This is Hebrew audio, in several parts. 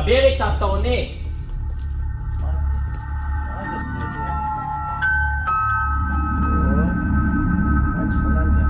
דבר איתה, אתה עונה. מה זה? מה זה שטויות האלה? עד שמונליה.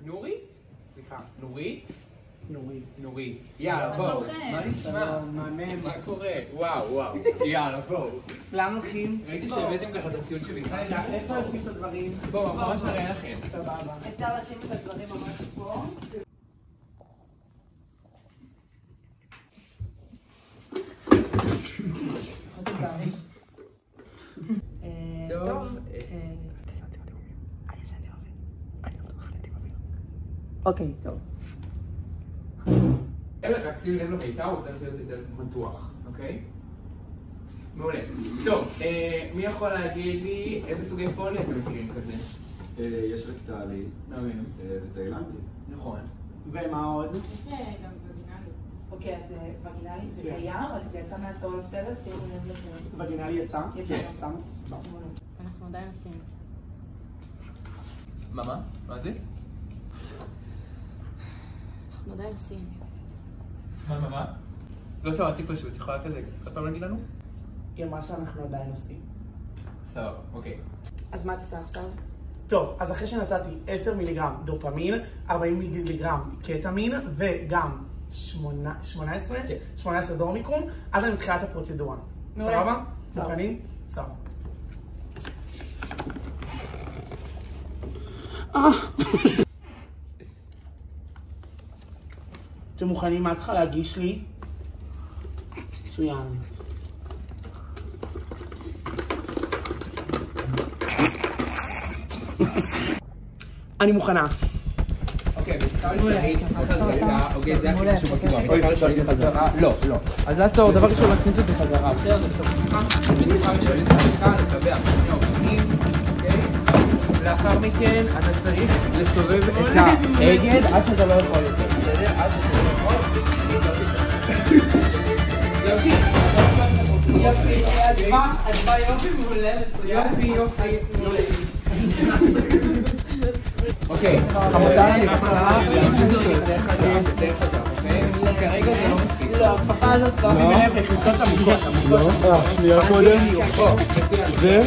נורית? סליחה, נורית? נורית. יאללה, בואו. מה נשמע? מה קורה? וואו. יאללה, בואו. לאן הולכים? ראיתי שהבאתם ככה את הציון שלי. רגע, איפה לשים את הדברים? בואו, ממש נראה לכם. סבבה. אפשר לשים את הדברים ממש פה? טוב. אוקיי, טוב. רק שים לב לביתה, הוא צריך להיות יותר מתוח, אוקיי? מעולה. טוב, מי יכול להגיד לי איזה סוגי פולי אתם מכירים כזה? יש רקטלי ותאילנדי. נכון. ומה עוד? יש גם וגינלי. אוקיי, אז וגינלי זה קיים, אבל זה יצא מהתור, בסדר? שימו לב לזה. וגינלי יצא? יצא. אנחנו עדיין עושים. מה? מה זה? אנחנו עדיין עושים. מה? לא שמעתי פשוט, יכולה כזה, עוד פעם להגיד לנו? היא אמרה שאנחנו עדיין עושים. סבבה, אוקיי. אז מה אתה עושה עכשיו? טוב, אז אחרי שנתתי 10 מיליגרם דופמין, 40 מיליגרם קטמין וגם 18 דורמיקום, אז אני מתחילה את הפרוצדורה. סבבה? מוכנים? סבבה. אתם מוכנים? מה את צריכה להגיש לי? מצוין. אני מוכנה. אוקיי, בדיקה ראשונית, אוקיי, זה הכי חשוב בקיבה. בדיקה ראשונית בחזרה, לא. אז לעצור, דבר ראשון להכניס את זה בחזרה. בסדר, זה בסוף. בדיקה ראשונית בחזרה, לקבע שני אופנים, אוקיי? לאחר מכן אתה צריך לסובב את האגד עד שאתה לא יכול יותר, בסדר? עד שאתה לא יכול. יופי, אדווה יופי מעולה. יופי. אוקיי, חמודה אני רוצה דרך חזק, אוקיי? כרגע זה לא מספיק. לא, הכפפה הזאת לא. שימי לב לכניסות עמוקות. לא, שנייה קודם. זה?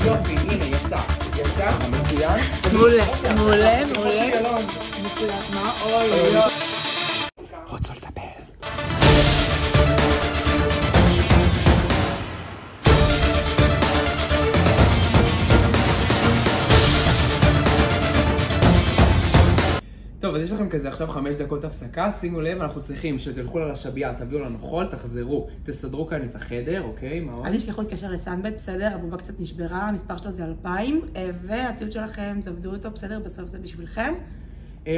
יופי, הנה, יצא, מצוין. מעולה. מצוין, מה? אוי. רוצה לטפל. טוב, אז יש לכם כזה עכשיו 5 דקות הפסקה, שימו לב, אנחנו צריכים שתלכו לשבייה, תביאו לנו חול, תחזרו, תסדרו כאן את החדר, אוקיי? מה עוד? אל תשכחו להתקשר לסנבט, בסדר? הבובה קצת נשברה, המספר שלו זה 2000, והציוד שלכם, תעבדו אותו, בסדר? בסוף זה בשבילכם.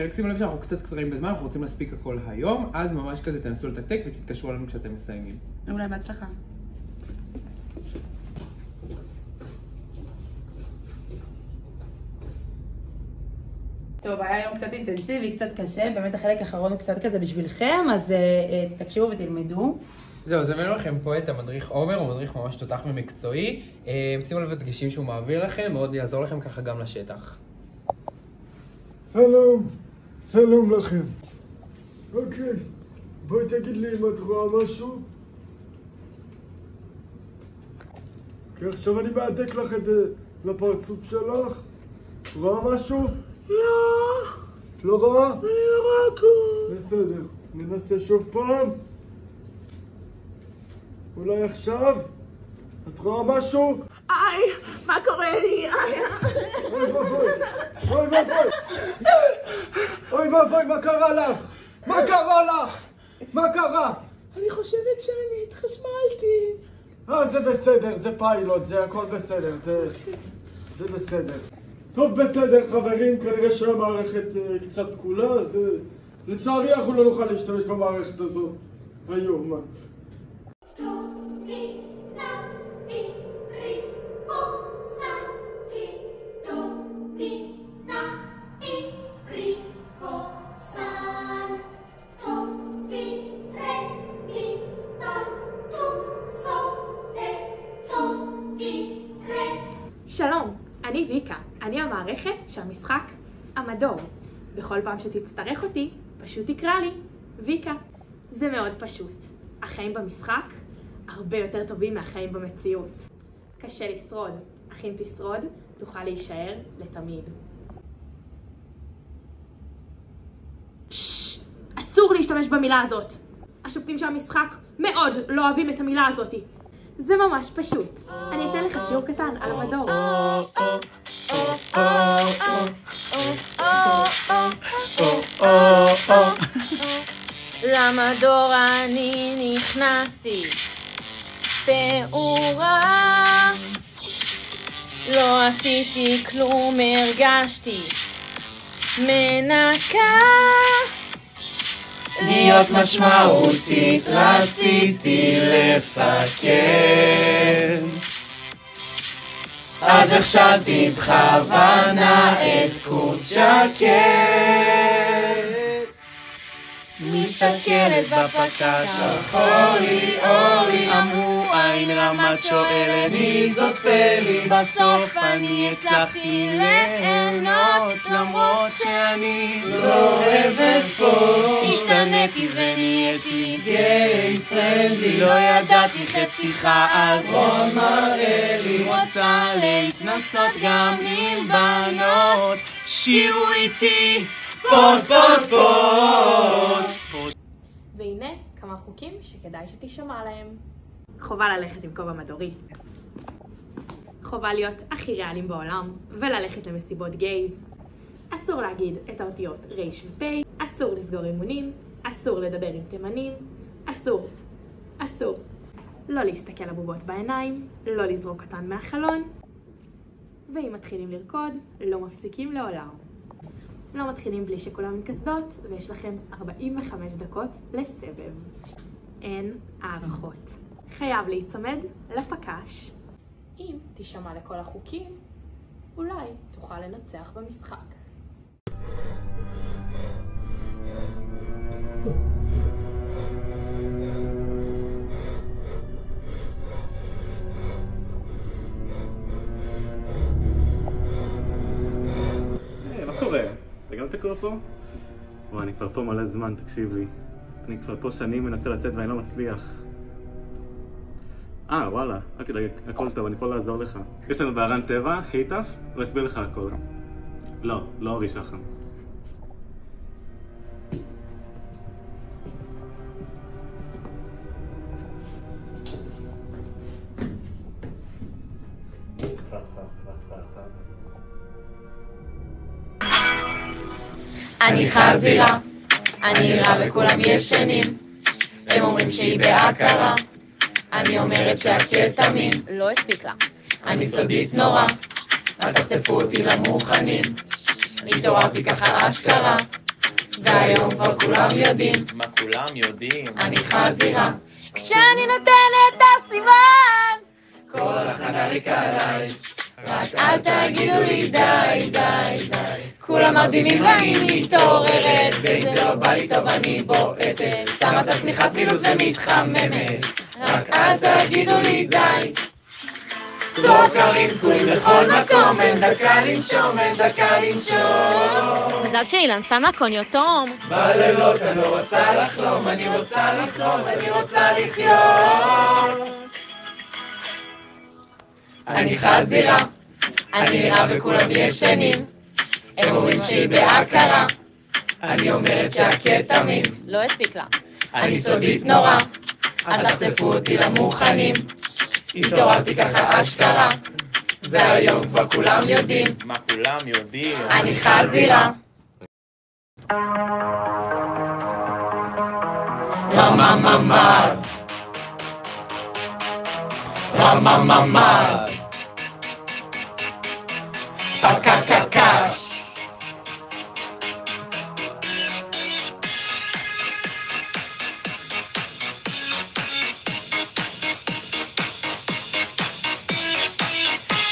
רק שימו לב שאנחנו קצת קצרים בזמן, אנחנו רוצים להספיק הכל היום, אז ממש כזה תנסו לתקתק ותתקשרו אלינו כשאתם מסיימים. אולי בהצלחה. טוב, היה יום קצת אינטנסיבי, קצת קשה, באמת החלק האחרון הוא קצת כזה בשבילכם, אז תקשיבו ותלמדו. זהו, אז הבאנו לכם פה את המדריך עומר, הוא מדריך ממש תותח ומקצועי. שימו לב לדגשים שהוא מעביר לכם, מאוד יעזור לכם ככה גם לשטח. שלום, שלום לכם. אוקיי, בואי תגיד לי אם את רואה משהו. כי עכשיו אני מעתק לך את זה לפרצוף שלך. רואה משהו? לא. לא רואה? אני לא רואה כלום. בסדר, ננסה שוב פעם. אולי עכשיו? את רואה משהו? מה קורה לי? אוי ואבוי! אוי ואבוי! אוי ואבוי, מה קרה לך? מה קרה לך? מה קרה? אני חושבת שאני התחשמלתי. זה בסדר, זה פיילוט, זה הכל בסדר, זה בסדר. טוב, בסדר חברים, כנראה שהמערכת קצת תקולה, אז לצערי אנחנו לא נוכל להשתמש במערכת הזאת היום. שלום, אני ויקה, אני המערכת שהמשחק המדור. בכל פעם שתצטרך אותי, פשוט תקרא לי, ויקה. זה מאוד פשוט. החיים במשחק הרבה יותר טובים מהחיים במציאות. קשה לשרוד, אך אם תשרוד, תוכל להישאר לתמיד. אסור להשתמש במילה הזאת. השופטים של המשחק מאוד לא אוהבים את המילה הזאת. זה ממש פשוט. אני אתן לך שיעור קטן על המדור. למדור אני נכנסתי פעורה, לא עשיתי כלום, הרגשתי מנקה. להיות משמעותית רציתי לפקד, אז הכשלתי בכוונה את קורס שקט. מסתכלת בפקש, אורי אורי, אמרו עין רמת שואלת מי זאת פלי. בסוף אני הצלחתי ליהנות, למרות שאני לא אוהבת פה. השתניתי ונהייתי גיי פרנדלי, לא ידעתי חתיכה אז רון מראה לי. רוצה להתנסות גם עם בנות, שירו איתי פוט פוט פוט. והנה כמה חוקים שכדאי שתשמע להם. חובה ללכת עם כובע מדורי. חובה להיות הכי ריאליים בעולם וללכת למסיבות גייז. אסור להגיד את האותיות ר' ופ', אסור לסגור אימונים, אסור לדבר עם תימנים, אסור לא להסתכל לבובות בעיניים, לא לזרוק אותן מהחלון, ואם מתחילים לרקוד, לא מפסיקים לעולם. לא מתחילים בלי שכולם עם קסדות, ויש לכם 45 דקות לסבב. אין הערכות. חייב להיצמד לפקש. אם תשמע לכל החוקים, אולי תוכל לנצח במשחק. מה קורה? אתה גם תקוע פה? וואי, אני כבר פה מלא זמן, תקשיב לי. אני כבר פה שנים מנסה לצאת ואני לא מצליח. וואלה, אל תדאג, הכל טוב, אני פה לעזור לך. יש לנו בערן טבע, היטף, הוא יסביר לך הכל. לא אורי שחם. אני חזירה, אני עירה וכולם ישנים, הם אומרים שהיא בהכרה, אני אומרת שהקטמין לא הספיק לה, אני סודית נורא, אל תחשפו אותי למוכנים, התעוררתי ככה אשכרה, והיום כבר כולם יודעים. מה כולם יודעים? אני חזירה, כשאני נותנת הסימן, כל החדר יקע עליי, רק אל תגידו לי די די די, כולם מרדימים ואני מתעוררת, ואם זה לא בא לי טוב אני בועטת, שמה את השמיכת מילוט ומתחממת, רק אל תגידו לי די. טוקרים תקועים בכל מקום, אין דקה לנשום, אין דקה לנשום. מזל שאילן שם לה קוניוטום. בלילות אני לא רוצה לחלום, אני רוצה לצום, אני רוצה לחיות. אני חזירה, אני נראה וכולם ישנים, הם אומרים שהיא בהכרה, אני אומרת שהקטמין לא הספיק לה, אני סודית נורא, אל תחשפו אותי למוכנים, התעוררתי ככה אשכרה, והיום כבר כולם יודעים, מה כולם יודעים? אני חזירה. רמממד רמממד פקקקש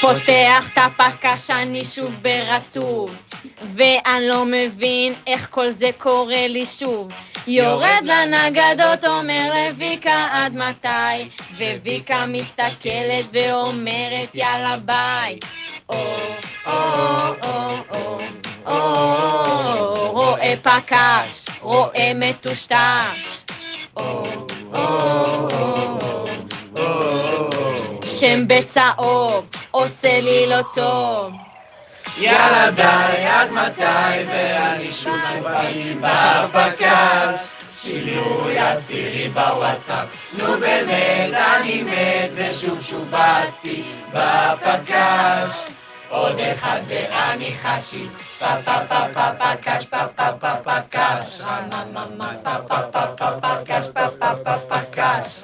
פותח את הפקש, אני שוב ברטוב, ואני לא מבין איך כל זה קורה לי שוב. יורד לנגדות, אומר לויקה עד מתי, וויקה מסתכלת ואומרת יאללה ביי. רואה פקש, רואה מטושטש, שם בצהוב עושה לי לא טוב. יאללה די, עד מתי, ואני שוב פעמים בפקש, שילוי עשירי בוואטסאפ, נו באמת אני מת, ושוב שובצתי בפקש, עוד אחד ואני חשי, פקש, פקש, פקש.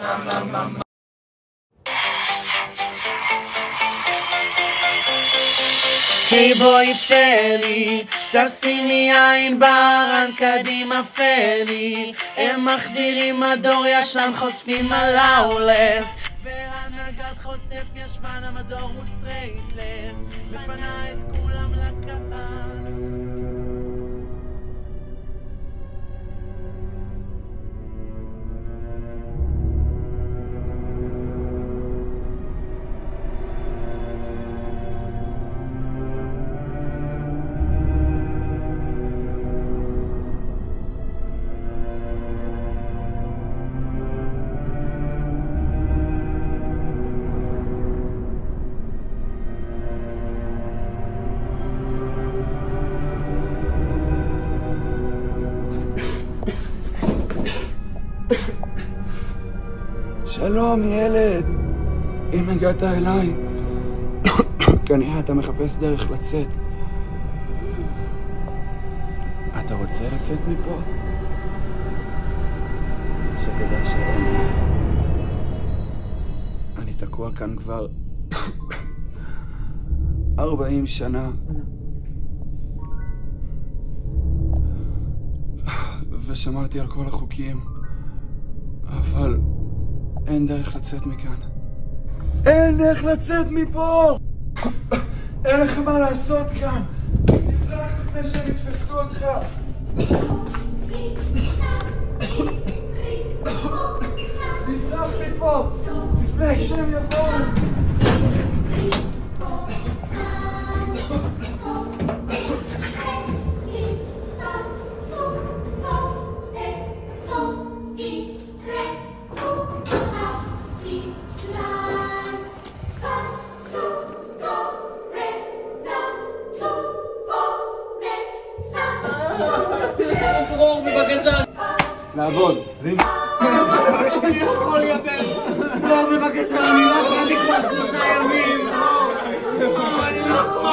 היי בואי פלי, תשימי עין ברן קדימה פלי, הם מחזירים הדור ישן חושפים על האולס, והנגד חושף ישבן המדור הוא סטרייטלס, לפנה את כולם לקבן. שלום ילד, אם הגעת אליי, כנראה אתה מחפש דרך לצאת. אתה רוצה לצאת מפה? שתדע אני תקוע כאן כבר 40 שנה. ושמרתי על כל החוקים, אבל אין דרך לצאת מכאן. אין דרך לצאת מפה! אין לך מה לעשות כאן! תברח לפני שהם יתפסו אותך! תברח מפה! לפני שהם יבואו! לעבוד. אני יכול יותר. לא, בבקשה, אני לא יכולתי כבר 3 ימים. אני לא יכול.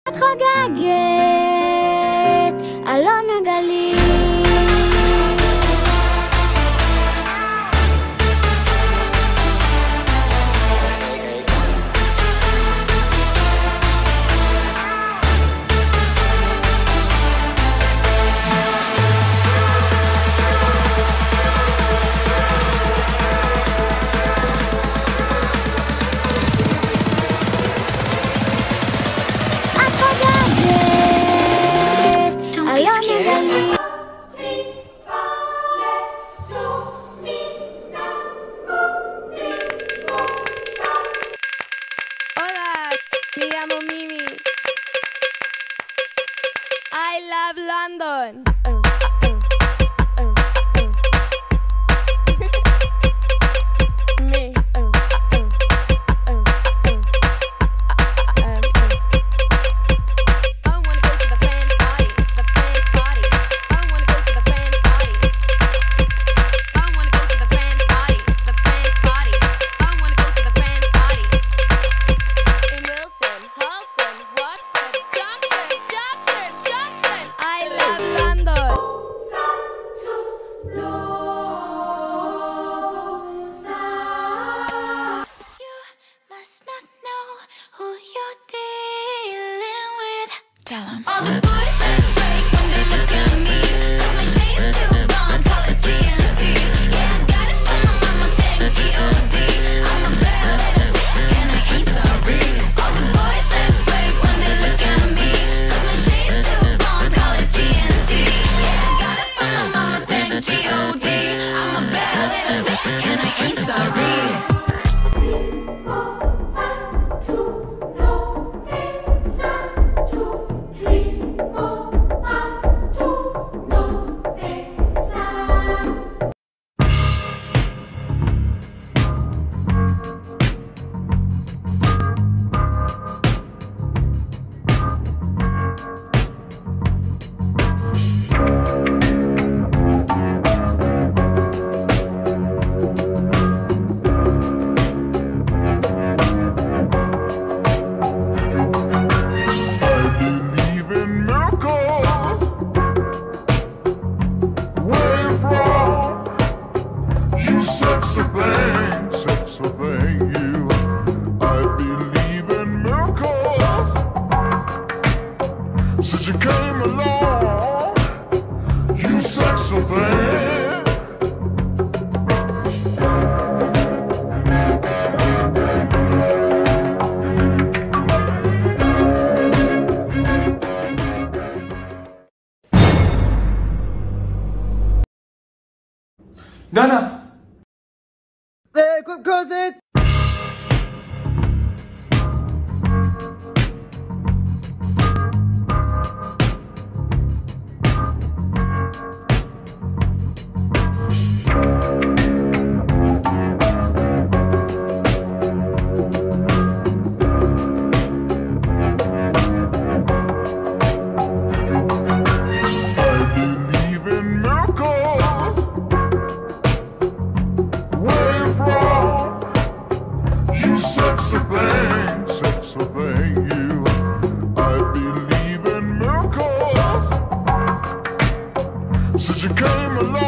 את חוגגת, אלון הגליל. I love London. Me. I wanna go to the fan party, the fan party. I wanna go to the fan party. I wanna go to the fan party, the fan party. I wanna go to the fan party. In Wilson, Halston, Watford, Junction. I love London. You must not know who you're dealing with. Tell 'em. All the boys let's break when they look at me. 'Cause my shade's too blonde, call it TNT. Yeah, I got it from my mama, thank G.O.D. I'm a bad little thing and I ain't sorry. All the boys let's break when they look at me. 'Cause my shade's too blonde, call it TNT. Yeah, I got it from my mama, thank G.O.D. I'm a bad little thing and I ain't sorry. Sexy thing, you. I believe in miracles. Since you came along, you sexy thing. דנה! כוסית! Sexy thing, you. I believe in miracles. Since you came along.